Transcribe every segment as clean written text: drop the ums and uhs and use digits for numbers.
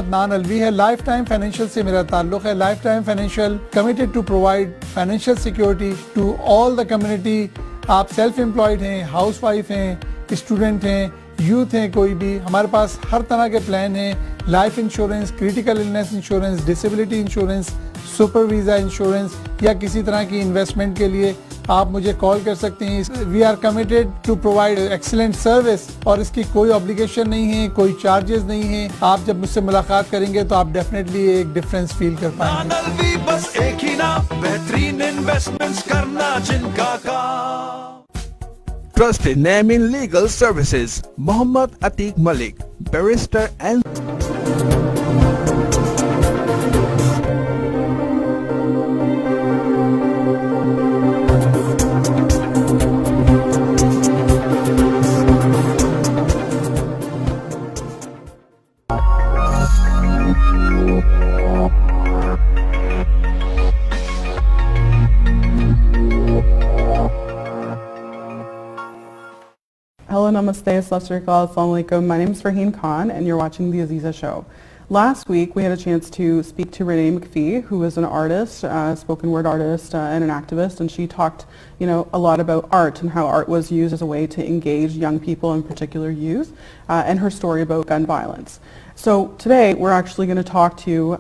अदनान अलवी है। Life time financial से मेरा ताल्लुक है। Life time financial committed to provide financial security to all the community. आप सेल्फ एम्प्लॉयड हैं, हाउस वाइफ हैं, स्टूडेंट हैं, यूथ हैं, कोई भी, हमारे पास हर तरह के प्लान हैं। Life insurance, critical illness insurance, disability insurance, super visa insurance या किसी तरह की इन्वेस्टमेंट के लिए आप मुझे कॉल कर सकते हैं। We are committed to provide excellent service और इसकी कोई ऑब्लिगेशन नहीं है, कोई चार्जेस नहीं है। आप जब मुझसे मुलाकात करेंगे तो आप डेफिनेटली एक डिफरेंस फील कर पाएंगे। बस एक ही ना, बेहतरीन इन्वेस्टमेंट्स करना जिनका काम। Trusted name in legal services, Muhammad Atiq Malik, barrister and Hello, namaste, assalamualaikum, assalamu alaikum. My name is Farheen Khan and you're watching the Azeeza show. Last week we had a chance to speak to Renee McPhee, who is an artist, spoken word artist and an activist, and she talked, a lot about art and how art was used as a way to engage young people, in particular youth, and her story about gun violence. So today we're actually going to talk to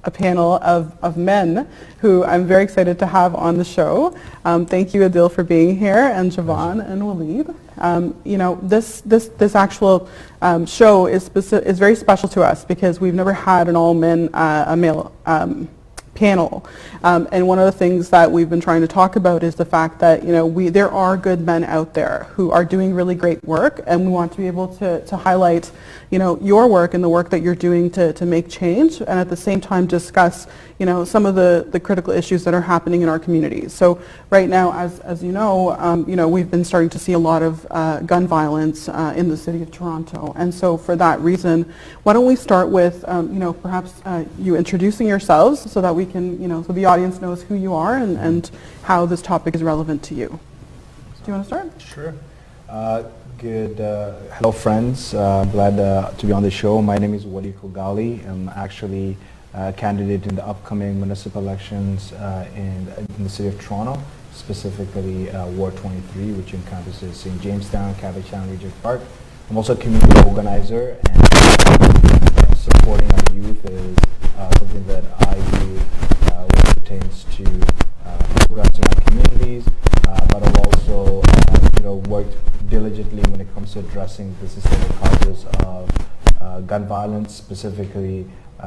a panel of men who I'm very excited to have on the show. Thank you, Adeel, for being here, and Jovon and Walied. This actual show is very special to us because we've never had an all-men, a male panel. And one of the things that we've been trying to talk about is the fact that, there are good men out there who are doing really great work, and we want to be able to highlight, your work and the work that you're doing to make change, and at the same time discuss, some of the critical issues that are happening in our communities. So right now, as you know, we've been starting to see a lot of gun violence in the city of Toronto. And so for that reason, why don't we start with, perhaps you introducing yourselves so that we can, so the audience knows who you are and how this topic is relevant to you. Do you want to start? Sure. Hello friends, glad to be on the show. My name is Walied Khogali. I'm actually a candidate in the upcoming municipal elections in the city of Toronto, specifically Ward 23, which encompasses St. Jamestown, Cabbagetown, Regent Park. I'm also a community organizer, and supporting our youth is something that I do when it pertains to programs in our communities, but I've also worked diligently when it comes to addressing the systemic causes of gun violence, specifically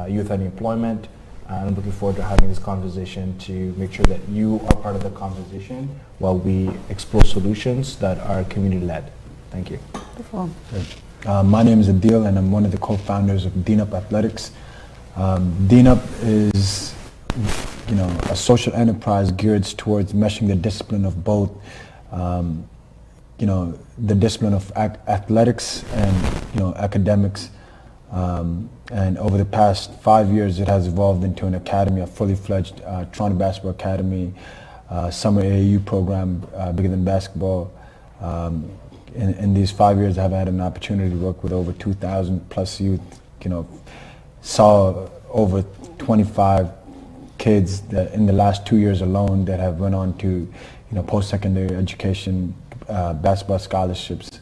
youth unemployment. And I'm looking forward to having this conversation to make sure that you are part of the conversation while we explore solutions that are community-led. Thank you. Wonderful. My name is Adeel, and I'm one of the co-founders of DeenUP Athletics. DeenUP is, a social enterprise geared towards meshing the discipline of both, the discipline of athletics and, academics. And over the past 5 years, it has evolved into an academy, a fully fledged Toronto Basketball Academy, summer AAU program, bigger than basketball. In these 5 years, I've had an opportunity to work with over 2,000 plus youth, saw over 25 kids that in the last 2 years alone that have went on to, post-secondary education, basketball scholarships.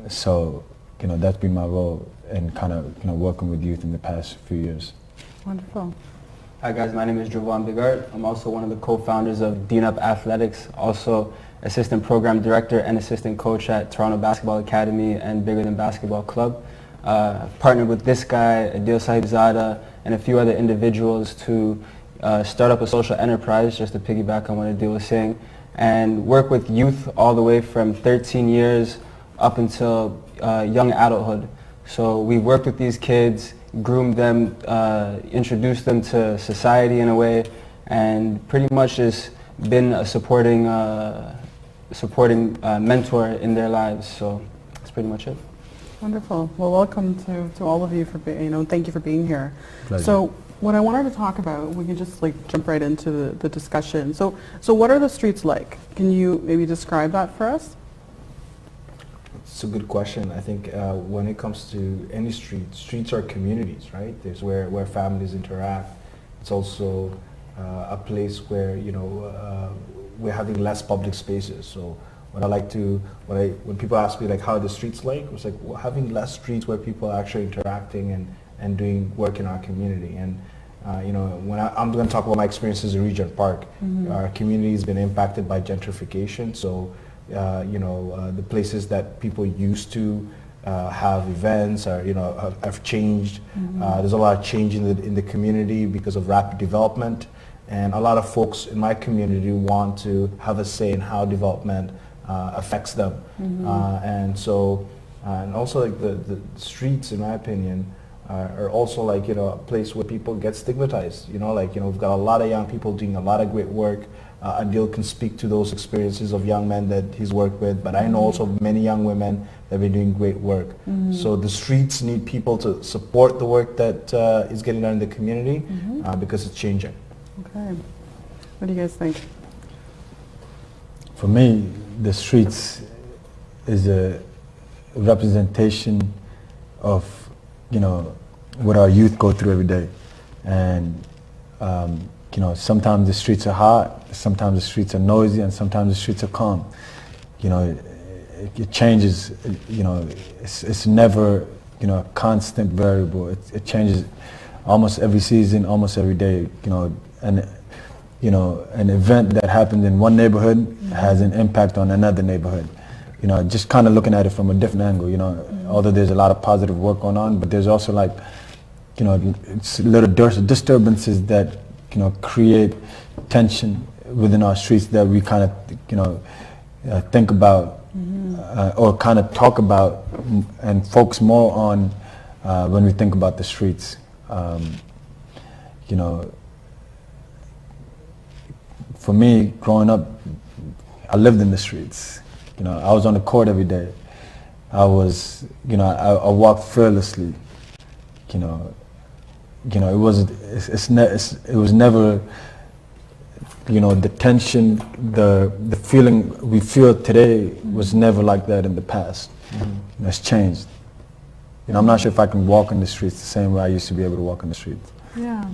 So, that's been my role in kind of, working with youth in the past few years. Wonderful. Hi guys, my name is Jovon Biggart. I'm also one of the co-founders of DeenUP Athletics, also assistant program director and assistant coach at Toronto Basketball Academy and Bigger Than Basketball Club. I've partnered with this guy, Adeel Sahibzada, and a few other individuals to start up a social enterprise, just to piggyback on what Adeel was saying, and work with youth all the way from 13 years up until young adulthood. So we worked with these kids, groomed them, introduced them to society in a way, and pretty much just been a supporting mentor in their lives. So that's pretty much it. Wonderful. Well, welcome to all of you for being, thank you for being here. Pleasure. So what I wanted to talk about, we can just jump right into the discussion. So what are the streets like? Can you maybe describe that for us? It's a good question. I think when it comes to any street, streets are communities, right? There's where families interact. It's also a place where, you know, we're having less public spaces. So what I like to, when people ask me like how are the streets like, it's like having less streets where people are actually interacting and doing work in our community. And you know, when I'm going to talk about my experiences in Regent Park, our community has been impacted by gentrification. So you know, the places that people used to have events or, you know, have changed. There's a lot of change in the community because of rapid development. And a lot of folks in my community want to have a say in how development affects them. And so, and also like the streets, in my opinion, are also like, you know, a place where people get stigmatized. You know, like, you know, we've got a lot of young people doing a lot of great work. Adeel can speak to those experiences of young men that he's worked with, but I know also many young women that have been doing great work. So the streets need people to support the work that is getting done in the community because it's changing. Okay. What do you guys think? For me, the streets is a representation of, you know, what our youth go through every day. And you know, sometimes the streets are hot, sometimes the streets are noisy, and sometimes the streets are calm. You know, it changes. You know, it's never, you know, a constant variable. It changes almost every season, almost every day. You know, and you know, an event that happened in one neighborhood has an impact on another neighborhood. You know, just kind of looking at it from a different angle. You know, although there's a lot of positive work going on, but there's also like, you know, it's little disturbances that, you know, create tension within our streets that we kind of, you know, think about or kind of talk about and focus more on when we think about the streets. You know, for me, growing up, I lived in the streets. You know, I was on the court every day. I was, you know, I walked fearlessly. You know, it wasn't. It was never. You know, the tension, the feeling we feel today was never like that in the past. You know, it's changed. You know, I'm not sure if I can walk in the streets the same way I used to be able to walk in the streets. Yeah.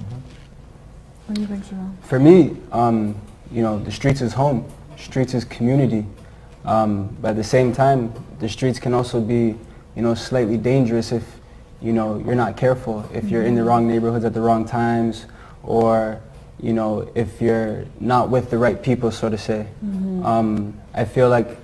What do you think, Jovon? For me, you know, the streets is home. Streets is community. But at the same time, the streets can also be, you know, slightly dangerous if, you know, you're not careful. If you're in the wrong neighborhoods at the wrong times, or, you know, if you're not with the right people, so to say. I feel like,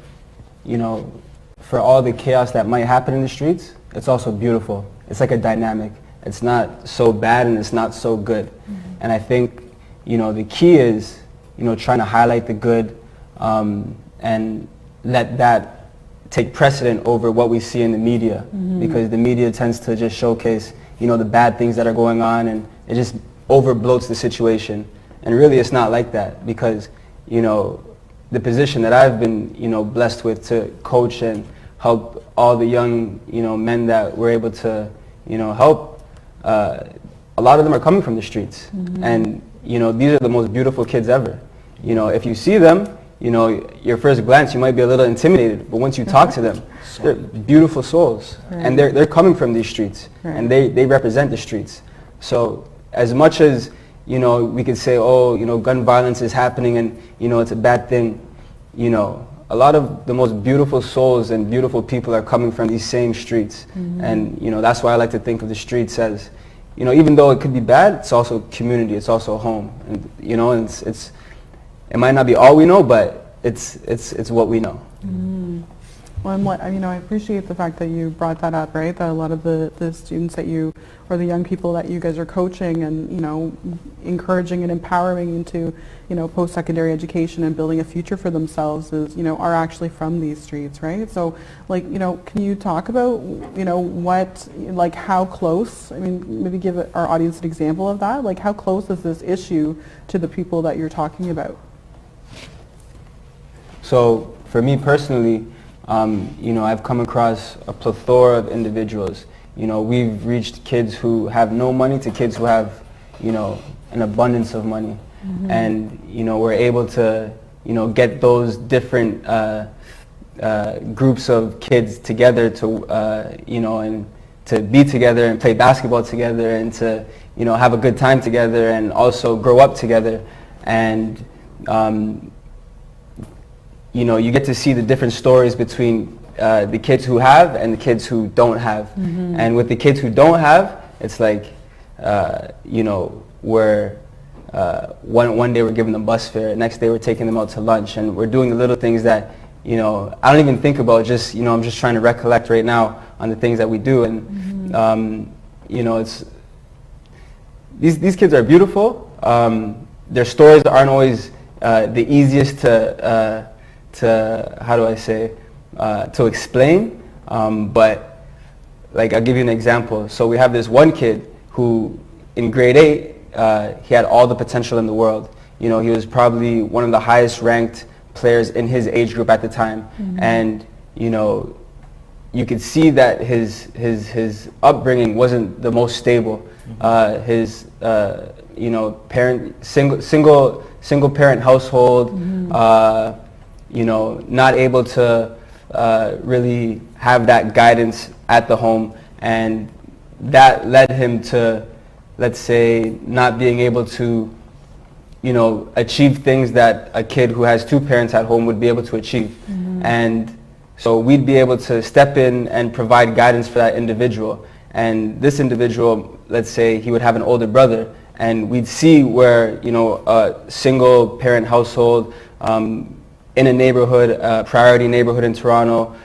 you know, for all the chaos that might happen in the streets, it's also beautiful. It's like a dynamic. It's not so bad and it's not so good. And I think, you know, the key is, you know, trying to highlight the good and let that take precedent over what we see in the media, because the media tends to just showcase, you know, the bad things that are going on, and it just overbloats the situation. And really it's not like that, because, you know, the position that I've been, you know, blessed with to coach and help all the young, you know, men that we're able to, you know, help, a lot of them are coming from the streets. And, you know, these are the most beautiful kids ever. You know, if you see them, you know, your first glance, you might be a little intimidated, but once you talk to them, they're beautiful souls. And they're coming from these streets, and they represent the streets. So as much as, you know, we could say, oh, you know, gun violence is happening and, you know, it's a bad thing, you know, a lot of the most beautiful souls and beautiful people are coming from these same streets. And, you know, that's why I like to think of the streets as, you know, even though it could be bad, it's also community, it's also home. And, you know, and it might not be all we know, but it's what we know. Well, and you know, I appreciate the fact that you brought that up, right? That a lot of the students that you, or the young people that you guys are coaching and, you know, encouraging and empowering into, you know, post-secondary education and building a future for themselves is, you know, are actually from these streets, right? So, like, you know, can you talk about, you know, what, like, how close, I mean, maybe give our audience an example of that? Like, how close is this issue to the people that you're talking about? So, for me personally, you know, I've come across a plethora of individuals. You know, we've reached kids who have no money to kids who have, you know, an abundance of money. And, you know, we're able to, you know, get those different groups of kids together to, and to be together and play basketball together and to, have a good time together and also grow up together. And, you get to see the different stories between the kids who have and the kids who don't have. And with the kids who don't have, it's like, we're one day we're giving them bus fare, next day we're taking them out to lunch, and we're doing the little things that, I don't even think about, just, I'm just trying to recollect right now on the things that we do. And, it's, these kids are beautiful. Their stories aren't always the easiest to how do I say, to explain, but like I'll give you an example. So we have this one kid who in grade 8, he had all the potential in the world. He was probably one of the highest ranked players in his age group at the time. And you could see that his upbringing wasn't the most stable. His single parent household, not able to really have that guidance at the home, and that led him to, let's say, not being able to achieve things that a kid who has 2 parents at home would be able to achieve. And so we'd be able to step in and provide guidance for that individual. And this individual, let's say he would have an older brother, and we'd see where, a single parent household in a neighborhood, priority neighborhood in Toronto,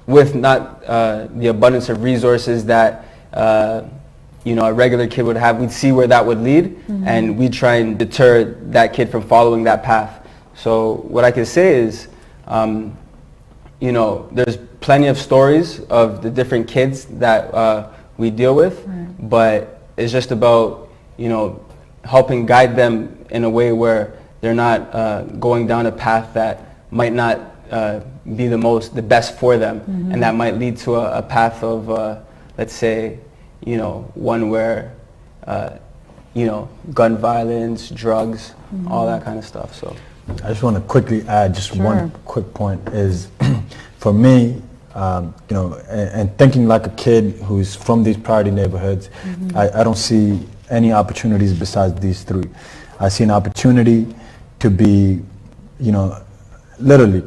with not the abundance of resources that a regular kid would have, we'd see where that would lead, and we'd try and deter that kid from following that path. So what I can say is, there's plenty of stories of the different kids that we deal with, but it's just about, helping guide them in a way where they're not going down a path that might not be the best for them, and that might lead to a path of, let's say, one where, gun violence, drugs, all that kind of stuff. So I just want to quickly add just one quick point is, for me, and thinking like a kid who's from these priority neighborhoods, I don't see any opportunities besides these 3. I see an opportunity to be, literally,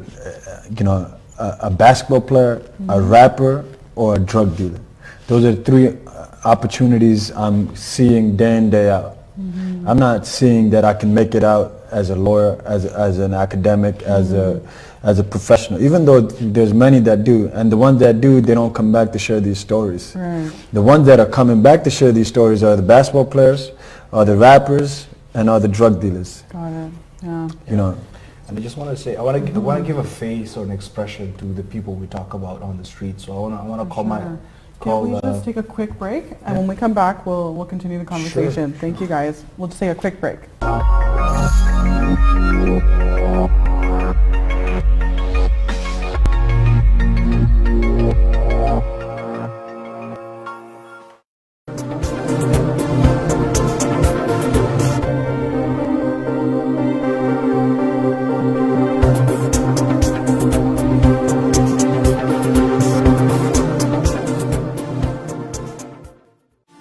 a basketball player, a rapper, or a drug dealer. Those are the 3 opportunities I'm seeing day in, day out. I'm not seeing that I can make it out as a lawyer, as an academic, as a professional, even though there's many that do, and the ones that do, they don't come back to share these stories. The ones that are coming back to share these stories are the basketball players, are the rappers, and are the drug dealers. Got it. Yeah. And I just want to say, I want to give a face or an expression to the people we talk about on the street. So I want to call Can we just take a quick break? And when we come back, we'll continue the conversation. Thank you, guys. We'll just take a quick break.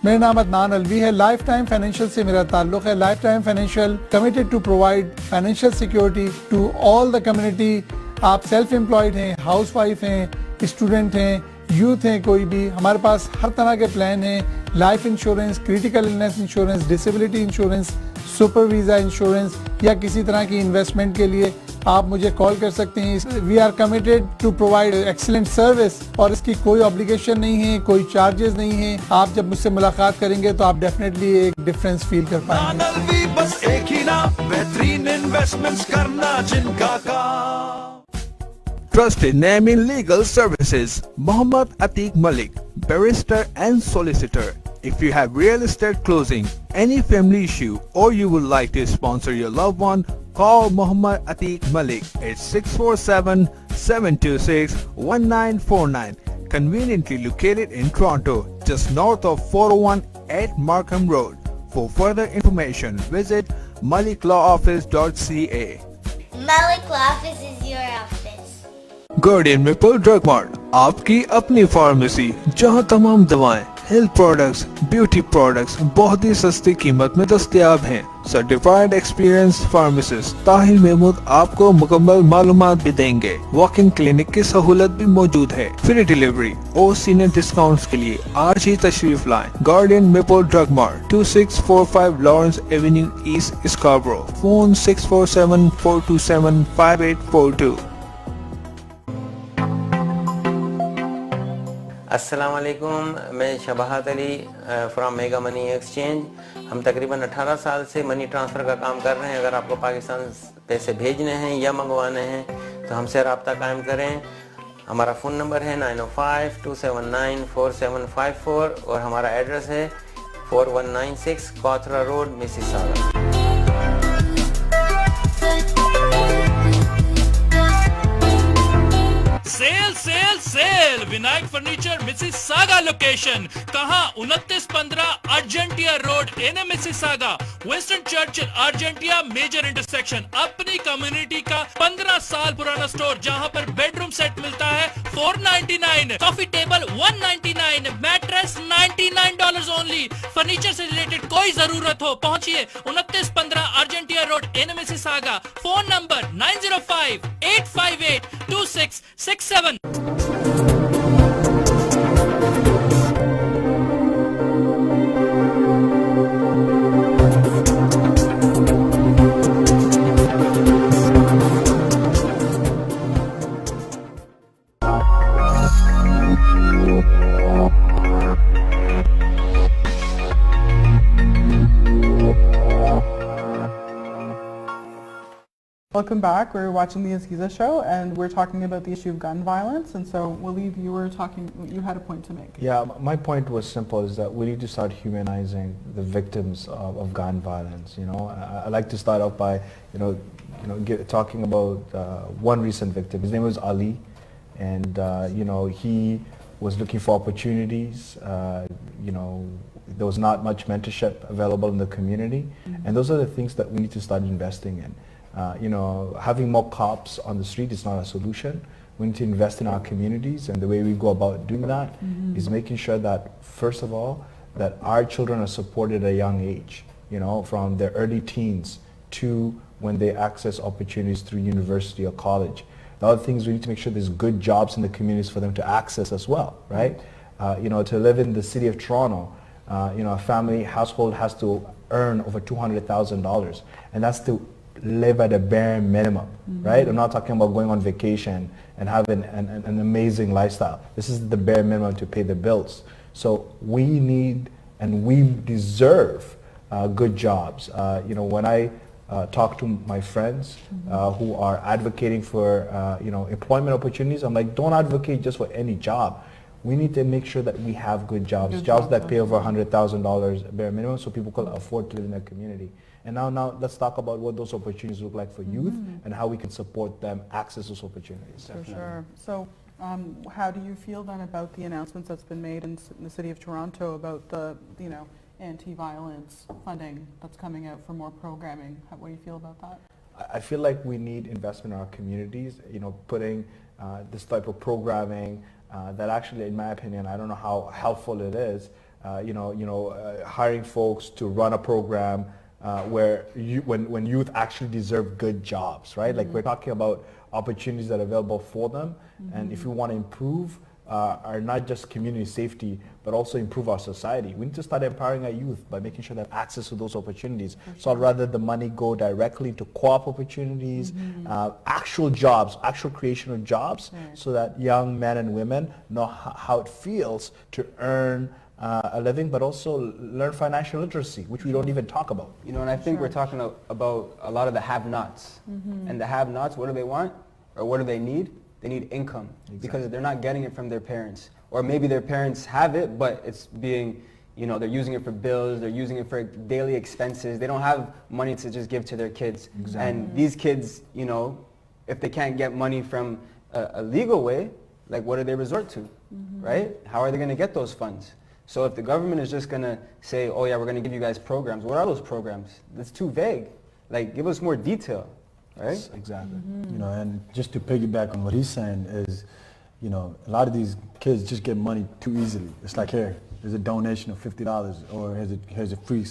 मेरा नाम अदनान अलवी है। Life time financial से मेरा ताल्लुक़ है। Life time financial committed to provide financial security to all the community. आप self employed हैं, housewife हैं, स्टूडेंट हैं, यूथ हैं, कोई भी, हमारे पास हर तरह के प्लान हैं। Life insurance, critical illness insurance, disability insurance, super visa insurance या किसी तरह की इन्वेस्टमेंट के लिए आप मुझे कॉल कर सकते हैं। We are committed to provide excellent service और इसकी कोई ऑब्लिगेशन नहीं है, कोई चार्जेस नहीं है। आप जब मुझसे मुलाकात करेंगे तो आप डेफिनेटली एक डिफरेंस फील कर पाएंगे। बस एक ही नाम, बेहतरीन इन्वेस्टमेंट्स करना जिनका काम। Trusted name in legal services, Muhammad Atiq Malik, barrister and solicitor. If you have real estate closing, any family issue, or you would like to sponsor your loved one, call Muhammad Atiq Malik at 647-726-1949. Conveniently located in Toronto, just north of 401 at Markham Road. For further information, visit maliklawoffice.ca. Malik Law Office is your office. Guardian Maple Drug mart, आपकी अपनी pharmacy जहां तमाम दवाएं, health products, beauty products बहुत ही सस्ती कीमत में दस्तयाब हैं। Certified experience pharmacist Tahir Mahmood आपको मुकम्मल मालूमात भी देंगे। वॉक इन क्लिनिक की सहूलत भी मौजूद है। फ्री डिलीवरी और सीनियर डिस्काउंट्स के लिए आज ही तशरीफ लाएं। Guardian Maple Drug Mart, 2645 Lawrence Avenue East, Scarborough. Phone 6474275842। अस्सलाम वालेकुम, मैं Shabahat Ali from Mega Money Exchange. हम तकरीबन 18 साल से मनी ट्रांसफ़र का काम कर रहे हैं। अगर आपको पाकिस्तान पैसे भेजने हैं या मंगवाने हैं तो हमसे रब्ता कायम करें। हमारा फ़ोन नंबर है 9052794754 और हमारा एड्रेस है 4196 Cawthra Road, Mississauga. Sale sale sale Vinayak furniture Mississauga location कहां? 2915 Argentia Road, in Mississauga, western church Argentia major intersection. अपनी कम्युनिटी का 15 साल पुराना स्टोर जहां पर बेडरूम सेट मिलता है $499, coffee table $199, mattress $99 only. Furniture से रिलेटेड कोई जरूरत हो पहुंचिए 2915 Argentia Road, in Mississauga. Phone number 9058582667। Welcome back. We're watching the Azeeza show and we're talking about the issue of gun violence. And so, Walied, you had a point to make. Yeah, my point was simple, is that we need to start humanizing the victims of gun violence. You know, I like to start off by, talking about one recent victim. His name was Ali, and he was looking for opportunities. There was not much mentorship available in the community, and those are the things that we need to start investing in. Having more cops on the street is not a solution. We need to invest in our communities, and the way we go about doing that is making sure that, first of all, that our children are supported at a young age, from their early teens to when they access opportunities through university or college. The other thing is we need to make sure there's good jobs in the communities for them to access as well, right? To live in the city of Toronto, a family household has to earn over $200,000, and that's to live at a bare minimum, right? I'm not talking about going on vacation and having an amazing lifestyle. This is the bare minimum to pay the bills. So we need and we deserve good jobs. When I talk to my friends who are advocating for employment opportunities, I'm like, don't advocate just for any job. We need to make sure that we have good jobs, jobs that pay over $100,000 bare minimum, so people can afford to live in their community. And now let's talk about what those opportunities look like for youth and how we can support them access those opportunities. For sure. So how do you feel then about the announcements that's been made in the city of Toronto about the anti-violence funding that's coming out for more programming? What do you feel about that? I feel like we need investment in our communities, putting this type of programming that actually, in my opinion, I don't know how helpful it is, hiring folks to run a program where when youth actually deserve good jobs, right? Like we're talking about opportunities that are available for them, and if we want to improve our not just community safety, but also improve our society, we need to start empowering our youth by making sure they have access to those opportunities. So I'd rather the money go directly to co-op opportunities, actual jobs, actual creation of jobs, so that young men and women know how it feels to earn a living, but also learn financial literacy, which we don't even talk about. And I think we're talking about a lot of the have-nots. And the have-nots, what do they want? Or what do they need? They need income, because they're not getting it from their parents. Or maybe their parents have it, but it's being, they're using it for bills, they're using it for daily expenses. They don't have money to just give to their kids. And these kids, if they can't get money from a legal way, like what do they resort to, right? How are they going to get those funds? So if the government is just going to say, oh yeah, we're going to give you guys programs, what are those programs? That's too vague. Like, give us more detail. right? Exactly. You know, and just to piggyback on what he's saying is, you know, a lot of these kids just get money too easily. It's like, here, there's a donation of $50, or here's a free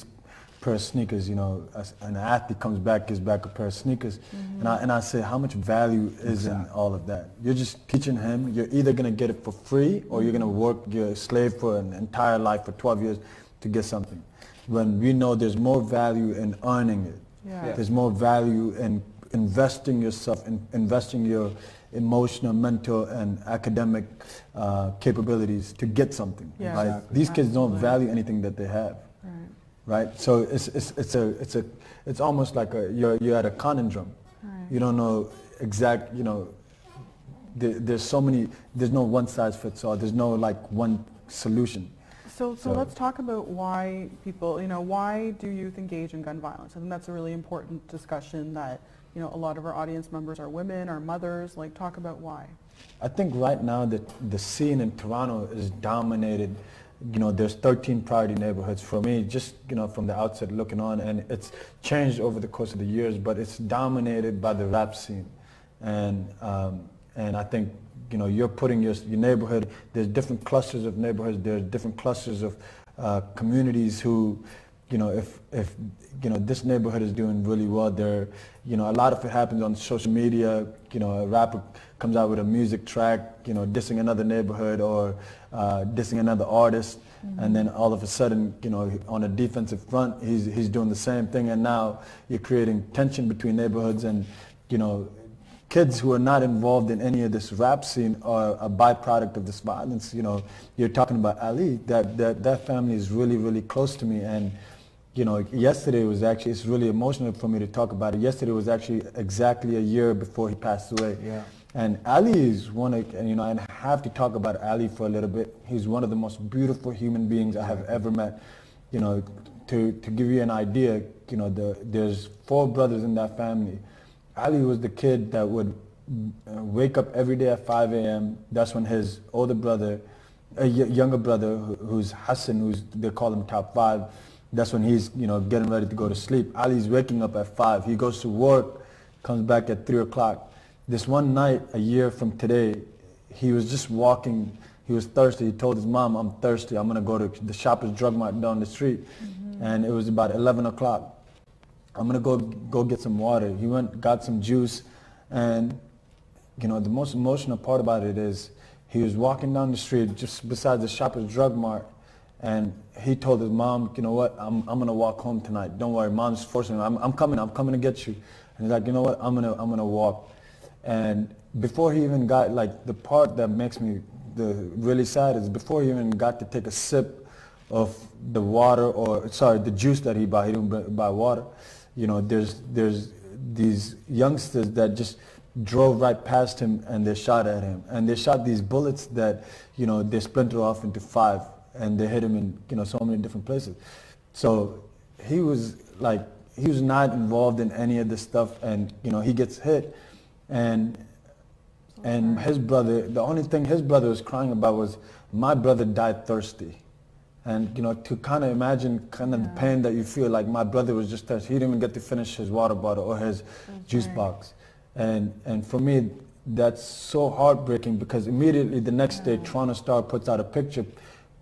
pair of sneakers. You know, an athlete comes back, gives back a pair of sneakers, and I say, how much value is in all of that? You're just teaching him. You're either gonna get it for free, or you're gonna work, you're a slave for an entire life for 12 years to get something. When we know there's more value in earning it. Yeah. There's more value in investing yourself, in investing your emotional, mental, and academic capabilities to get something. Yeah. Right? Exactly. These kids don't Absolutely. value anything that they have. Right? So it's almost like you're at a conundrum. You don't know exact. You know, there's so many. There's no one size fits all. There's no like one solution. So let's talk about why people, you know, why do youth engage in gun violence? I think that's a really important discussion that, you know, a lot of our audience members are women, are mothers. Like, talk about why. I think right now that the scene in Toronto is dominated. You know, there's 13 priority neighborhoods. For me, just, you know, from the outset looking on, and it's changed over the course of the years, but it's dominated by the rap scene. And I think, you know, you're putting your neighborhood, there's different clusters of neighborhoods, there's different clusters of communities who, you know, if you know, this neighborhood is doing really well, there, you know, a lot of it happens on social media. You know, a rapper comes out with a music track, you know, dissing another neighborhood or dissing another artist, and then all of a sudden, you know, on a defensive front, he's doing the same thing, and now you're creating tension between neighborhoods, and, you know, kids who are not involved in any of this rap scene are a byproduct of this violence. You know, you're talking about Ali, that family is really, really close to me, and, you know, yesterday was actually, it's really emotional for me to talk about it. Yesterday was actually exactly a year before he passed away. Yeah. And Ali is one of, and, you know, and I have to talk about Ali for a little bit. He's one of the most beautiful human beings I have ever met. You know, to give you an idea, you know, there's 4 brothers in that family. Ali was the kid that would wake up every day at 5 a.m. That's when his older brother, a younger brother, who's Hassan, they call him top 5, that's when he's, you know, getting ready to go to sleep. Ali's waking up at 5. He goes to work, comes back at 3 o'clock. This one night, a year from today, he was just walking. He was thirsty. He told his mom, I'm thirsty. I'm going to go to the Shoppers Drug Mart down the street. And it was about 11 o'clock. I'm going to go get some water. He went, got some juice. And, you know, the most emotional part about it is he was walking down the street just beside the Shoppers Drug Mart. And he told his mom, you know what, I'm going to walk home tonight. Don't worry, mom's forcing me. I'm coming to get you. And he's like, you know what, I'm going to walk. And before he even got, like, the part that makes me really sad is before he even got to take a sip of the water, or sorry, the juice that he bought, he didn't buy water. You know, there's these youngsters that just drove right past him and they shot at him. And they shot these bullets that, you know, they splinter off into 5 and they hit him in, you know, so many different places. So he was not involved in any of this stuff, and, you know, he gets hit. And his brother, the only thing his brother was crying about was, my brother died thirsty. And, you know, to kind of imagine kind of the pain that you feel, like, my brother was just thirsty. He didn't even get to finish his water bottle or his juice box. And for me, that's so heartbreaking, because immediately the next day, Toronto Star puts out a picture.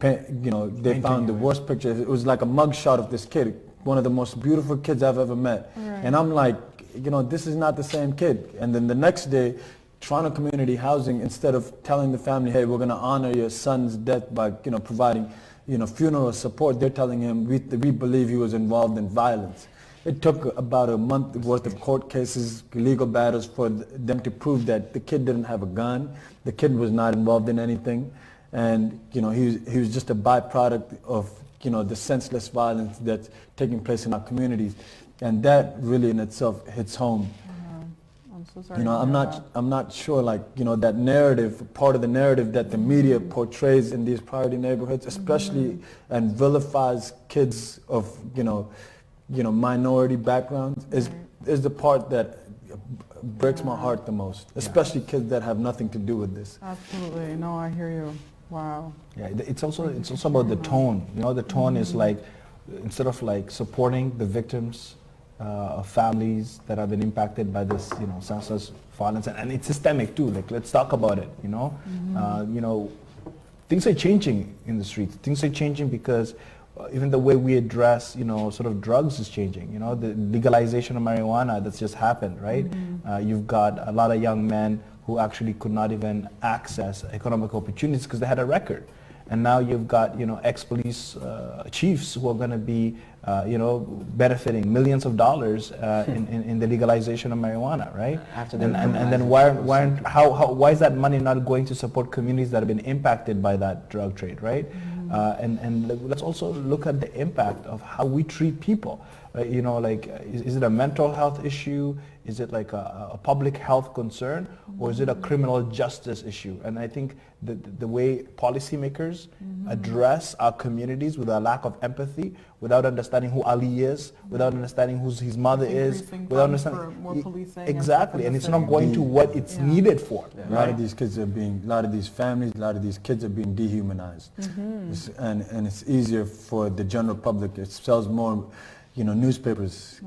You know, they found the worst picture. It was like a mug shot of this kid, one of the most beautiful kids I've ever met. And I'm like, you know, this is not the same kid. And then the next day, Toronto Community Housing, instead of telling the family, hey, we're going to honor your son's death by, you know, providing, you know, funeral support, they're telling him, we believe he was involved in violence. It took about a month worth of court cases, legal battles, for them to prove that the kid didn't have a gun, the kid was not involved in anything, and, you know, he was just a byproduct of, you know, the senseless violence that's taking place in our communities. And that really in itself hits home. I'm so sorry. You know, I'm not sure, like, you know, that narrative, part of the narrative that the media portrays in these priority neighborhoods, especially, and vilifies kids of, you know, minority backgrounds, is the part that breaks my heart the most, especially kids that have nothing to do with this. Absolutely. No, I hear you. Wow. Yeah, it's also about the tone. You know, the tone is like, instead of like supporting the victims, of families that have been impacted by this, senseless violence, and it's systemic too. Like, let's talk about it. Things are changing in the streets. Things are changing because even the way we address, sort of drugs is changing. The legalization of marijuana that's just happened, right? You've got a lot of young men who actually could not even access economic opportunities because they had a record. And now you've got, ex-police chiefs who are going to be, benefiting millions of dollars in the legalization of marijuana, right? And then why is that money not going to support communities that have been impacted by that drug trade, right? And let's also look at the impact of how we treat people. Is it a mental health issue? Is it like a public health concern, or is it a criminal justice issue? And I think the way policymakers address our communities with a lack of empathy, without understanding who Ali is, without understanding who his mother is, without understanding more policing exactly, and it's not going to what it's needed for. A lot of these kids a lot of these families, a lot of these kids are being dehumanized, and it's easier for the general public. It sells more, newspapers.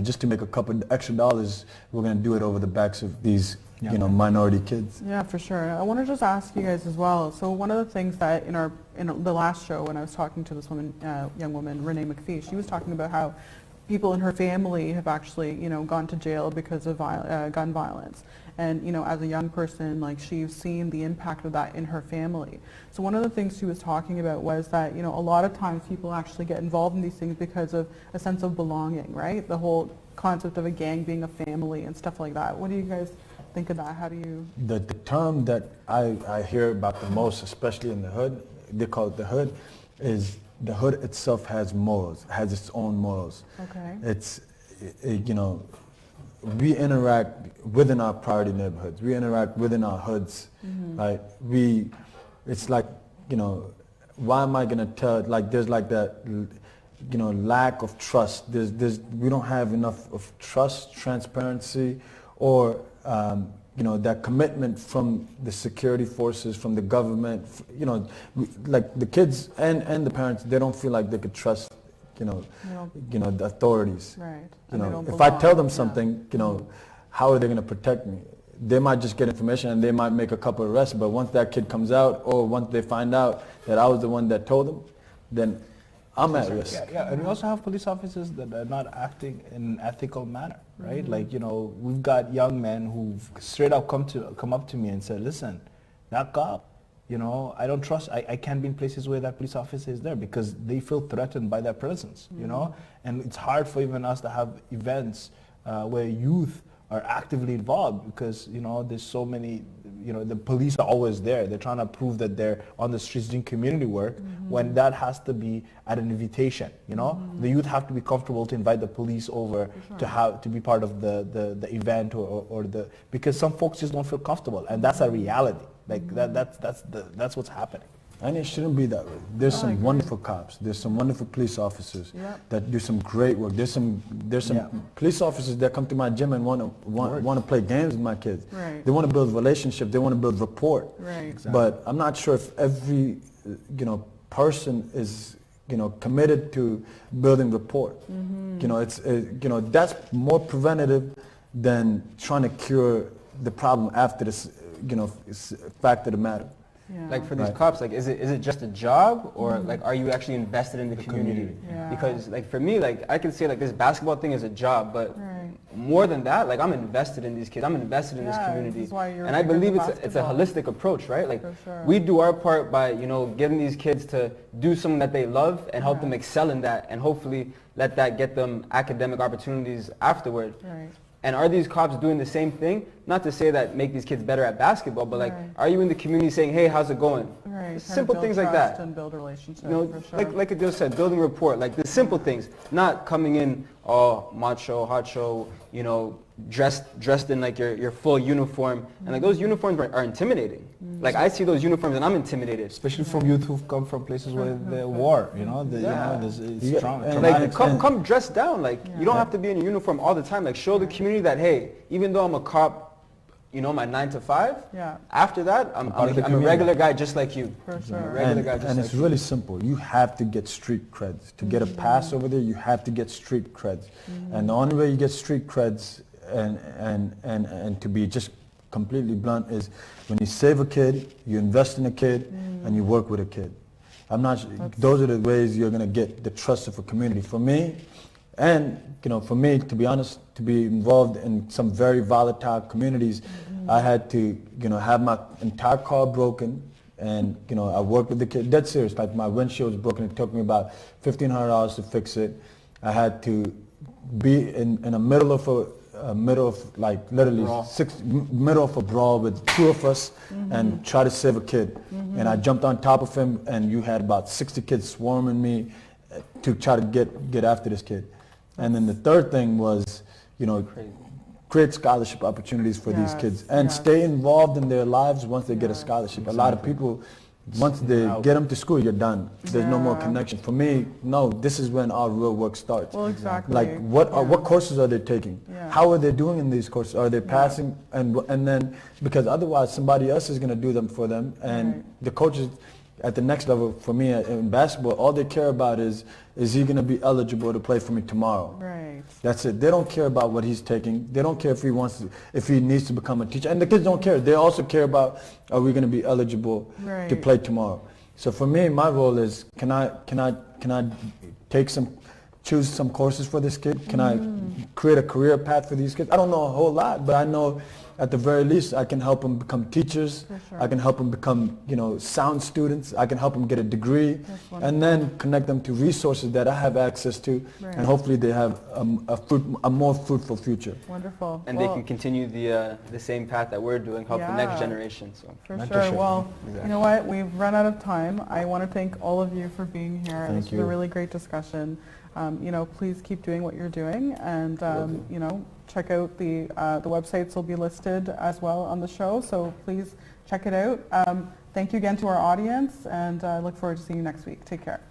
Just to make a couple extra dollars, we're going to do it over the backs of these, minority kids. Yeah, for sure. I want to just ask you guys as well. So one of the things that in the last show, when I was talking to this woman, young woman, Renee McPhee, she was talking about how people in her family have actually, gone to jail because of gun violence. And, as a young person, like, she's seen the impact of that in her family. So one of the things she was talking about was that, a lot of times people actually get involved in these things because of a sense of belonging, right? The whole concept of a gang being a family and stuff like that. What do you guys think of that? How do you... The term that I hear about the most, especially in the hood, they call it the hood, is the hood itself has morals, has its own morals. Okay. We interact within our priority neighborhoods. We interact within our hoods. Right? It's like, why am I gonna tell? Like, there's like that, lack of trust. We don't have enough of trust, transparency, or that commitment from the security forces, from the government. Like the kids and the parents, they don't feel like they could trust the authorities. Right. If I tell them something, how are they going to protect me? They might just get information and they might make a couple of arrests, but once that kid comes out, or once they find out that I was the one that told them, then I'm at risk. Yeah, and we also have police officers that are not acting in an ethical manner, right? Like, we've got young men who've straight up come up to me and said, listen, that cop, I don't trust, I can't be in places where that police officer is there because they feel threatened by their presence, and it's hard for even us to have events where youth are actively involved because, there's so many, the police are always there. They're trying to prove that they're on the streets doing community work when that has to be at an invitation, The youth have to be comfortable to invite the police over to be part of the event or because some folks just don't feel comfortable, and that's a reality. Like that's what's happening. And it shouldn't be that way. There's some wonderful cops. There's some wonderful police officers that do some great work. There's some police officers that come to my gym and want to play games with my kids. Right. They want to build relationships. They want to build rapport. Right. Exactly. But I'm not sure if every person is committed to building rapport. It's that's more preventative than trying to cure the problem after this fact of the matter. Yeah. Like for these cops, like is it just a job, or like are you actually invested in the community? Yeah. Because like for me, like I can say like this basketball thing is a job, but more than that, like I'm invested in these kids. I'm invested in this community, this is why you're and I bigger believe than it's a holistic approach, right? Like For sure. we do our part by getting these kids to do something that they love and help them excel in that, and hopefully let that get them academic opportunities afterward. Right. And are these cops doing the same thing? Not to say that make these kids better at basketball, but like, are you in the community saying, hey, how's it going? Right. Simple things like that. And build relationships. For sure. like Adeel said, building rapport, like the simple things, not coming in all macho, hot show, dressed in like your full uniform. And like those uniforms are intimidating. Like I see those uniforms and I'm intimidated. Especially from youth who've come from places where the war, it's traumatic. Like come dressed down. Like you don't have to be in a uniform all the time. Like show the community that, hey, even though I'm a cop, my 9 to 5. Yeah. After that, I'm part of the a regular community. guy just like you. For sure. I'm a regular guy just And like it's you. really simple. You have to get street creds. To get a pass over there, you have to get street creds. And the only way you get street creds and to be just completely blunt is when you save a kid, you invest in a kid, and you work with a kid. Those are the ways you're going to get the trust of a community. For me, for me, to be honest, to be involved in some very volatile communities, I had to, have my entire car broken, and I worked with the kid. Dead serious. Like my windshield was broken. It took me about $1,500 to fix it. I had to be in the middle of like literally middle of a brawl with two of us and try to save a kid. And I jumped on top of him, and you had about 60 kids swarming me to try to get after this kid. And then the third thing was, create scholarship opportunities for these kids and stay involved in their lives once they get a scholarship. A lot of people, once they get them to school, you're done. There's no more connection. For me, no, this is when our real work starts. Well, exactly. Like what courses are they taking? How are they doing in these courses? Are they passing? And then, because otherwise somebody else is going to do them for them. And the coaches at the next level, for me in basketball, all they care about is he going to be eligible to play for me tomorrow? Right. That's it. They don't care about what he's taking. They don't care if he needs to become a teacher. And the kids don't care. They also care about, are we going to be eligible to play tomorrow? So for me, my role is, can I choose some courses for this kid? Can I create a career path for these kids? I don't know a whole lot, but I know at the very least I can help them become teachers. I can help them become, sound students. I can help them get a degree, and then connect them to resources that I have access to, and hopefully they have a more fruitful future. Wonderful. And they can continue the same path that we're doing, help the next generation. So for sure. Well, you know what? We've run out of time. I want to thank all of you for being here. This was a really great discussion. Please keep doing what you're doing, and check out the websites will be listed as well on the show. So please check it out. Thank you again to our audience, and I look forward to seeing you next week. Take care.